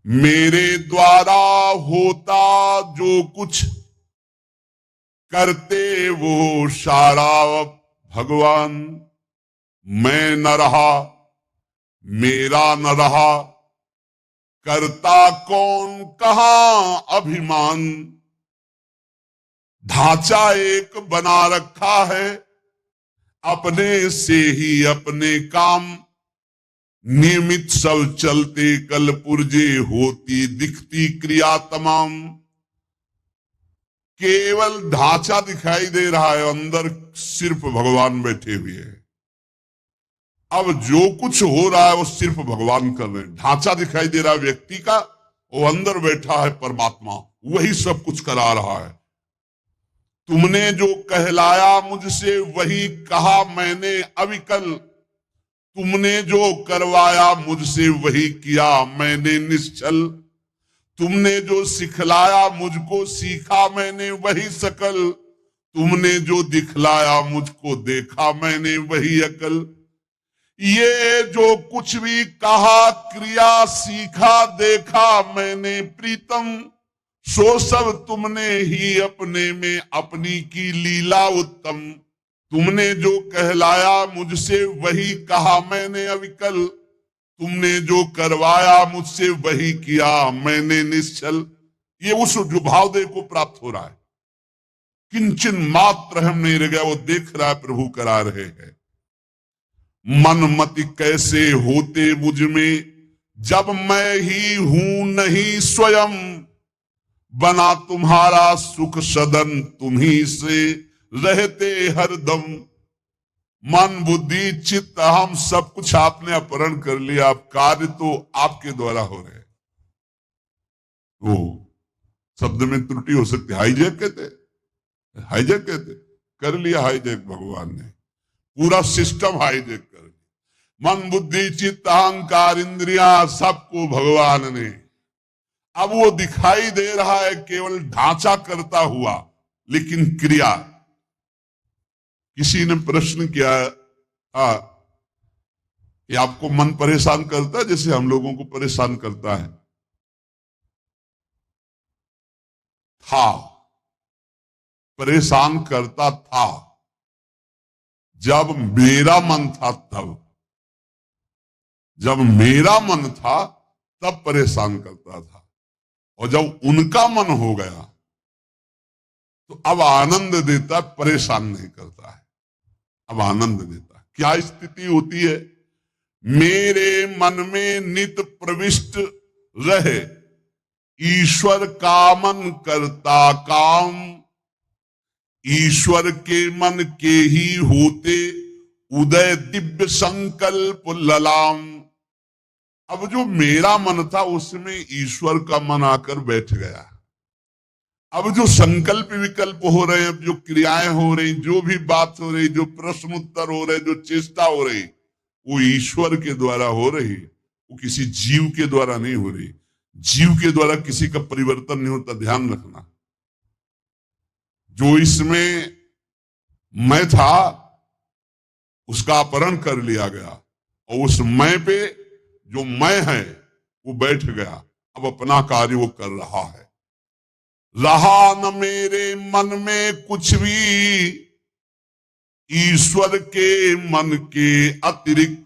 मेरे द्वारा होता जो कुछ करते वो सारा भगवान। मैं न रहा, मेरा न रहा, करता कौन कहां अभिमान। ढांचा एक बना रखा है, अपने से ही अपने काम। नियमित सब चलते कल पुर्जे, होती दिखती क्रिया तमाम। केवल ढांचा दिखाई दे रहा है, अंदर सिर्फ भगवान बैठे हुए हैं। अब जो कुछ हो रहा है वो सिर्फ भगवान कर रहे हैं। ढांचा दिखाई दे रहा है व्यक्ति का, वो अंदर बैठा है परमात्मा, वही सब कुछ करा रहा है। तुमने जो कहलाया मुझसे वही कहा मैंने अविकल। तुमने जो करवाया मुझसे वही किया मैंने निश्चल। तुमने जो सिखलाया मुझको सीखा मैंने वही सकल। तुमने जो दिखलाया मुझको देखा मैंने वही अकल। ये जो कुछ भी कहा क्रिया सीखा देखा मैंने प्रीतम। सो सब तुमने ही अपने में अपनी की लीला उत्तम। तुमने जो कहलाया मुझसे वही कहा मैंने अविकल। तुमने जो करवाया मुझसे वही किया मैंने निश्चल। ये उस जो भावदेव को प्राप्त हो रहा है। किंचन मात्र हम नहीं रह गया, वो देख रहा है प्रभु करा रहे हैं। मन मति कैसे होते मुझ में, जब मैं ही हूं नहीं स्वयं। बना तुम्हारा सुख सदन तुम्ही से रहते हरदम। मन बुद्धि चित्त हम सब कुछ आपने अपहरण कर लिया, अब कार्य तो आपके द्वारा हो रहे हैं। वो शब्द में त्रुटि हो सकती, हाईजैक कहते, हाईजैक कहते, कर लिया हाईजैक भगवान ने, पूरा सिस्टम हाईजैक कर लिया। मन बुद्धि चित्त अहंकार इंद्रिया सबको भगवान ने। अब वो दिखाई दे रहा है केवल ढांचा करता हुआ, लेकिन क्रिया। किसी ने प्रश्न किया, ये आपको मन परेशान करता है जैसे हम लोगों को परेशान करता है? था, परेशान करता था जब मेरा मन था तब। जब मेरा मन था तब परेशान करता था, और जब उनका मन हो गया तो अब आनंद देता, परेशान नहीं करता है, अब आनंद देता। क्या स्थिति होती है? मेरे मन में नित प्रविष्ट रहे, ईश्वर कामन करता काम। ईश्वर के मन के ही होते उदय दिव्य संकल्प ललाम। अब जो मेरा मन था उसमें ईश्वर का मन आकर बैठ गया। अब जो संकल्प विकल्प हो रहे हैं, जो क्रियाएं हो रही, जो भी बात हो रही, जो प्रश्न उत्तर हो रहे, जो चेष्टा हो रही, वो ईश्वर के द्वारा हो रही, वो किसी जीव के द्वारा नहीं हो रही। जीव के द्वारा किसी का परिवर्तन नहीं होता, ध्यान रखना। जो इसमें मैं था उसका अपहरण कर लिया गया, और उस मैं पे जो मैं है वो बैठ गया, अब अपना कार्य वो कर रहा है। रहा न मेरे मन में कुछ भी, ईश्वर के मन के अतिरिक्त।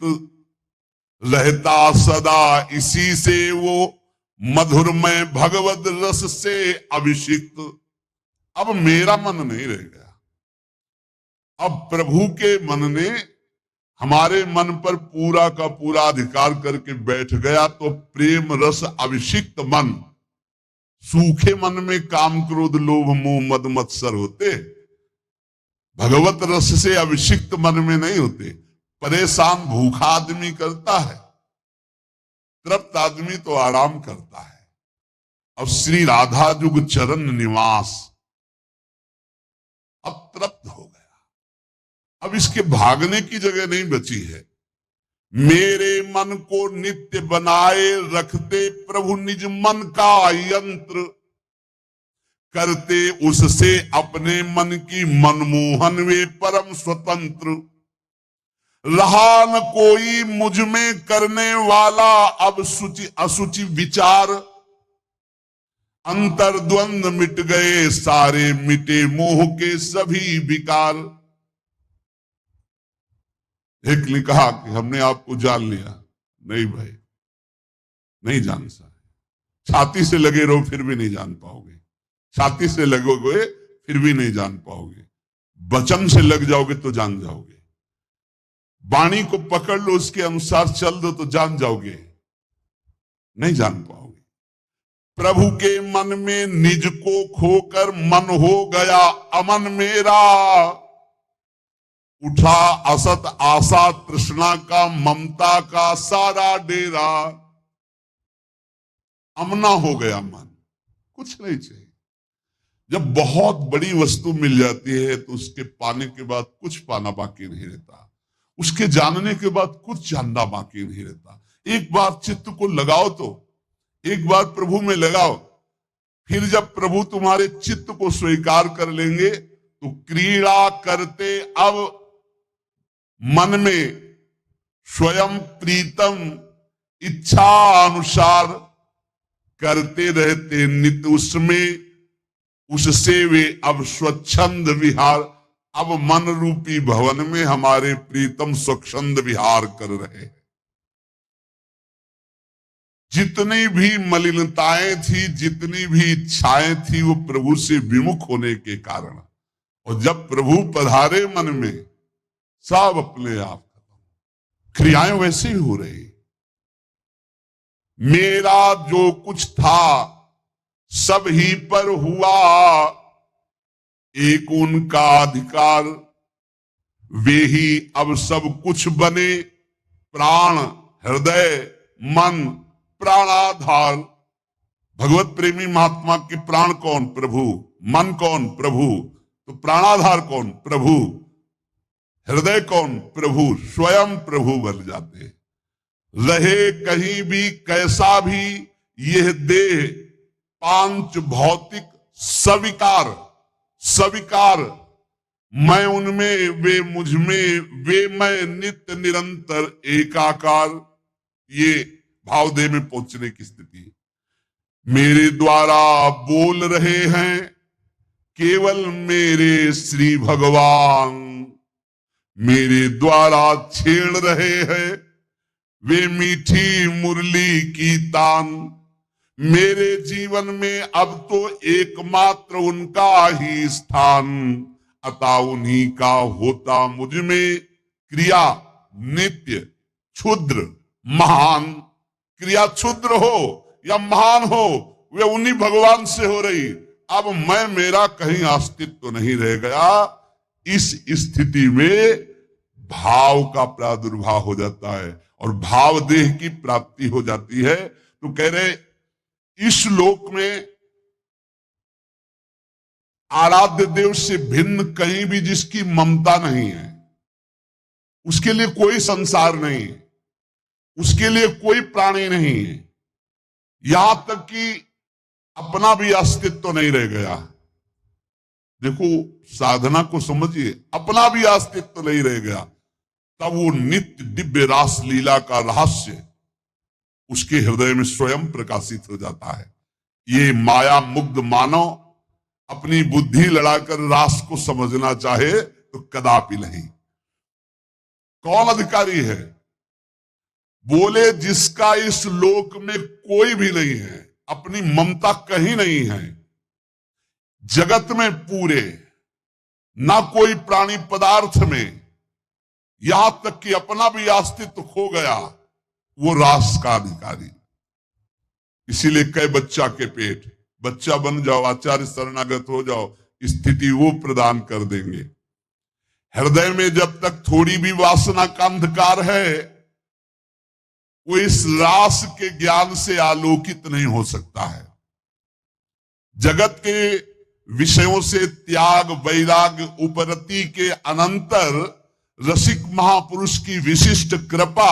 रहता सदा इसी से वो, मधुरमय भगवत रस से अभिषिक्त। अब मेरा मन नहीं रह गया, अब प्रभु के मन ने हमारे मन पर पूरा का पूरा अधिकार करके बैठ गया। तो प्रेम रस अभिषिक्त मन, सूखे मन में काम क्रोध लोभ मोह मद मत्सर होते, भगवत रस से अभिषिक्त मन में नहीं होते। परेशान भूखा आदमी करता है, तृप्त आदमी तो आराम करता है। अब श्री राधा जुग चरण निवास, अब तृप्त हो गया, अब इसके भागने की जगह नहीं बची है। मेरे मन को नित्य बनाए रखते प्रभु निज मन का यंत्र। करते उससे अपने मन की मनमोहन वे परम स्वतंत्र। रहा न कोई मुझ में करने वाला अब सुचि असुचि विचार। अंतर्द्वंद मिट गए सारे, मिटे मोह के सभी विकार। एक ने कहा कि हमने आपको जान लिया। नहीं भाई, नहीं जान सकते। छाती से लगे रहो फिर भी नहीं जान पाओगे। छाती से लगोगे फिर भी नहीं जान पाओगे। वचन से लग जाओगे तो जान जाओगे। वाणी को पकड़ लो, उसके अनुसार चल दो तो जान जाओगे। नहीं जान पाओगे। प्रभु के मन में निज को खोकर मन हो गया अमन मेरा। उठा असत आशा तृष्णा का, ममता का सारा डेरा। अमना हो गया मन, कुछ नहीं चाहिए। जब बहुत बड़ी वस्तु मिल जाती है तो उसके पाने के बाद कुछ पाना बाकी नहीं रहता। उसके जानने के बाद कुछ जानना बाकी नहीं रहता। एक बार चित्त को लगाओ तो, एक बार प्रभु में लगाओ, फिर जब प्रभु तुम्हारे चित्त को स्वीकार कर लेंगे तो क्रीड़ा करते अब मन में स्वयं प्रीतम इच्छा अनुसार करते रहते नित्य उसमें, उससे वे अब स्वच्छंद विहार। अब मन रूपी भवन में हमारे प्रीतम स्वच्छंद विहार कर रहे हैं। जितनी भी मलिनताएं थी, जितनी भी इच्छाएं थी, वो प्रभु से विमुख होने के कारण, और जब प्रभु पधारे मन में, सब अपने आप क्रियाएं वैसे ही हो रही। मेरा जो कुछ था सब ही पर हुआ, एक उनका अधिकार। वे ही अब सब कुछ बने, प्राण हृदय मन प्राणाधार। भगवत प्रेमी महात्मा के प्राण कौन? प्रभु। मन कौन? प्रभु। तो प्राणाधार कौन? प्रभु। हृदय कौन? प्रभु। स्वयं प्रभु बन जाते। रहे कहीं भी कैसा भी यह देह पांच भौतिक सविकार, सविकार। मैं उनमें, वे मुझ में, वे मैं नित्य निरंतर एकाकार। ये भावदेह में पहुंचने की स्थिति। मेरे द्वारा बोल रहे हैं केवल मेरे श्री भगवान, मेरे द्वारा छेड़ रहे हैं वे मीठी मुरली की तान। मेरे जीवन में अब तो एकमात्र उनका ही स्थान, अतः उन्हीं का होता मुझ में क्रिया नित्य क्षुद्र महान। क्रिया क्षुद्र हो या महान हो, वे उन्हीं भगवान से हो रही। अब मैं मेरा कहीं अस्तित्व नहीं रह गया। इस स्थिति में भाव का प्रादुर्भाव हो जाता है और भाव देह की प्राप्ति हो जाती है। तो कह रहे इस लोक में आराध्य देव से भिन्न कहीं भी जिसकी ममता नहीं है, उसके लिए कोई संसार नहीं, उसके लिए कोई प्राणी नहीं है, यहां तक कि अपना भी अस्तित्व नहीं रह गया। देखो साधना को समझिए, अपना भी अस्तित्व नहीं रह गया, तब वो नित्य दिव्य रास लीला का रहस्य उसके हृदय में स्वयं प्रकाशित हो जाता है। ये माया मुग्ध मानव अपनी बुद्धि लड़ाकर रास को समझना चाहे तो कदापि नहीं। कौन अधिकारी है? बोले जिसका इस लोक में कोई भी नहीं है, अपनी ममता कहीं नहीं है, जगत में पूरे ना कोई प्राणी पदार्थ में, यहां तक कि अपना भी अस्तित्व खो गया, वो रास का अधिकारी। इसीलिए कई बच्चा के पेट, बच्चा बन जाओ, आचार्य शरणागत हो जाओ, स्थिति वो प्रदान कर देंगे। हृदय में जब तक थोड़ी भी वासना का अंधकार है, वो इस रास के ज्ञान से आलोकित नहीं हो सकता है। जगत के विषयों से त्याग वैराग्य उपरति के अनंतर रसिक महापुरुष की विशिष्ट कृपा